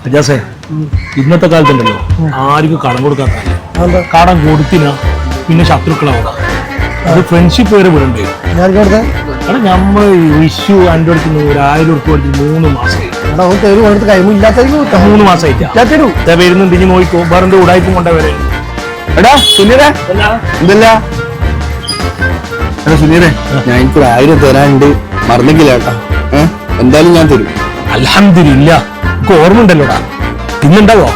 അജാസേ ഇന്നത്തെ കാലത്തുണ്ടല്ലോ ആർക്കും കടം കൊടുക്കാത്ത കടം കൊടുത്തില്ല പിന്നെ ശത്രുക്കളാവുക അത് ഫ്രണ്ട്ഷിപ്പ് വരെ വിടണ്ടേ കാരണം നമ്മൾ വിഷു എൻ്റെ അടുത്ത് 1000 ഉറുപ്പ് കൊടുത്ത് 3 മാസമായി 3 മാസമായിട്ട് വരുന്നുണ്ട് ഇനി നോക്കിക്കോ വേറെ ഉടായ്പും കൊണ്ടുവരെ എടാ സുനീറേ എന്തല്ല എടാ സുനീറേ ഞാൻ എനിക്കൊരു 1000 തരാനുണ്ട് മറന്നിക്കില്ല കേട്ടാ എന്തായാലും ഞാൻ തരും അൽഹംദുലില്ലാ എനിക്ക് ഓർമ്മ ഉണ്ടല്ലോടാ പിന്നുണ്ടാവോ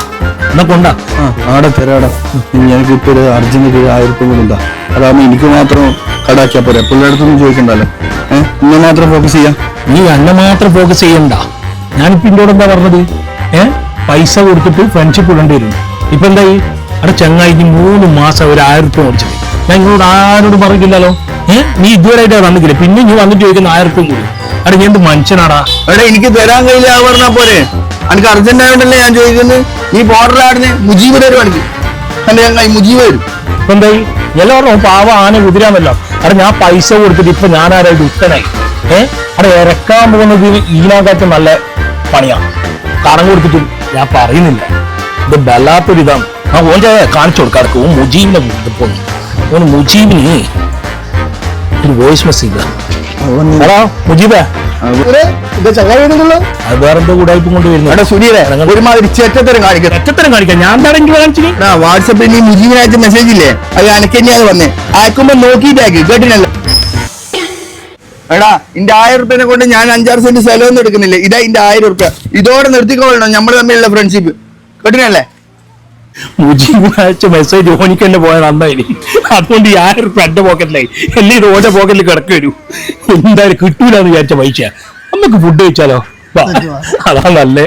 എന്നാ കൊണ്ടാ ആടെ തരാടാ എനിക്ക് ഇപ്പൊ ഒരു അർജന്റ് 1000 ഉറുപ്പ് കൊണ്ടാ അതാവുമ്പോ എനിക്ക് മാത്രം കടാക്കിയാ പോരെ എപ്പോഴും അടുത്തൊന്നും ചോദിക്കണ്ടല്ലോ ഇന്നെ മാത്രം ഫോക്കസ് ചെയ്യാം നീ എന്നെ മാത്രം ഫോക്കസ് ചെയ്യണ്ട ഞാനിപ്പോ ഇന്നോട് എന്താ പറഞ്ഞത് പൈസ കൊടുത്തിട്ട് ഫ്രണ്ട്ഷിപ്പ് ഇടേണ്ടി വരും ഇപ്പൊ എന്തായി അവിടെ ചങ്ങായിക്ക് 3 മാസം ഒരു 1000 ഉറുപ്പ് മേടിച്ചത് ഞാൻ ഇങ്ങോട്ട് ആരോട് പറഞ്ഞില്ലല്ലോ നീ ഇതുവരെയായിട്ട് തന്നിട്ടില്ല പിന്നെ നീ വന്നിട്ട് ചോദിക്കുന്ന 1000 ഉറുപ്പും കൂടി അവിടെ ഞാൻ എന്ത് മനുഷ്യനാടാ എടാ എനിക്ക് തരാൻ കഴിയില്ല പറഞ്ഞാ പോരെ എനിക്ക് അർജന്റ് ആയതുകൊണ്ടല്ലേ ഞാൻ ചോദിക്കുന്നത് നീ ബോർഡറിലാടുന്ന മുജീബ് തരും എനിക്ക് എന്റെ ചങ്ങായി മുജീബ് വരും ഇപ്പൊ എന്തായി എല്ലാവരും പാവ ആന കുതിരാമല്ലോ അവിടെ ഞാൻ പൈസ കൊടുത്തിട്ട് ഇപ്പൊ ഞാൻ ആരായിട്ട് ഉത്തനായി അവിടെ ഇറക്കാൻ പോകുന്നത് ഇതിനകത്ത് നല്ല പണിയാണ് കടം കൊടുത്തിട്ടും ഞാൻ പറയുന്നില്ല ഇത് വല്ലാത്തൊരിതാണ് ആ ഓൻ്റെ കാണിച്ചു കൊടുക്കാർക്ക് ഓ മുജീബിനെ പോന്നു ഓന് മുജീബിന് ഒരു വോയിസ് മെസ്സേജ് ഹലോ മുജീബേ അത് വേറെ എന്തോ കൂടായ്പ കൊണ്ട് വരുന്നു സുനീറെ ഒരുമാതിരി ചെറ്റത്തരം കാണിക്കാം ഞാൻ എന്താണെങ്കിലും കാണിച്ചു വാട്സപ്പിൽ നീ മുജീബിനയച്ച മെസ്സേജ് ഇല്ലേ അത് അനക്ക് തന്നെയാണ് വന്നേ അയക്കുമ്പോ നോക്കിയിട്ടാക്കി കേട്ടിനല്ലോ എടാ ഇന്റെ 1000 ഉറുപ്പിനെ കൊണ്ട് ഞാൻ 5-6 സെന്റ് സ്ഥലമൊന്നും എടുക്കുന്നില്ല ഇതാ ഇന്റെ 1000 ഉറുപ്പ്യ ഇതോടെ നിർത്തിക്കൊള്ളണം നമ്മൾ തമ്മിലുള്ള ഫ്രണ്ട്ഷിപ്പ് കേട്ടിനല്ലേ മുജീബ് അയച്ച മെസ്സേജ് ഓനിക്ക് തന്നെ പോയാൽ നന്നായി അതുകൊണ്ട് 1000 ഉറുപ്പ്യ എന്റെ പോക്കറ്റിലായി എല്ലാം ഇത് ഓന്റെ പോക്കറ്റിൽ കിടക്ക വരൂ എന്തായാലും കിട്ടൂലെന്ന് വിചാരിച്ച പൈസ നമുക്ക് ഫുഡ് കഴിച്ചാലോ അതാ നല്ലേ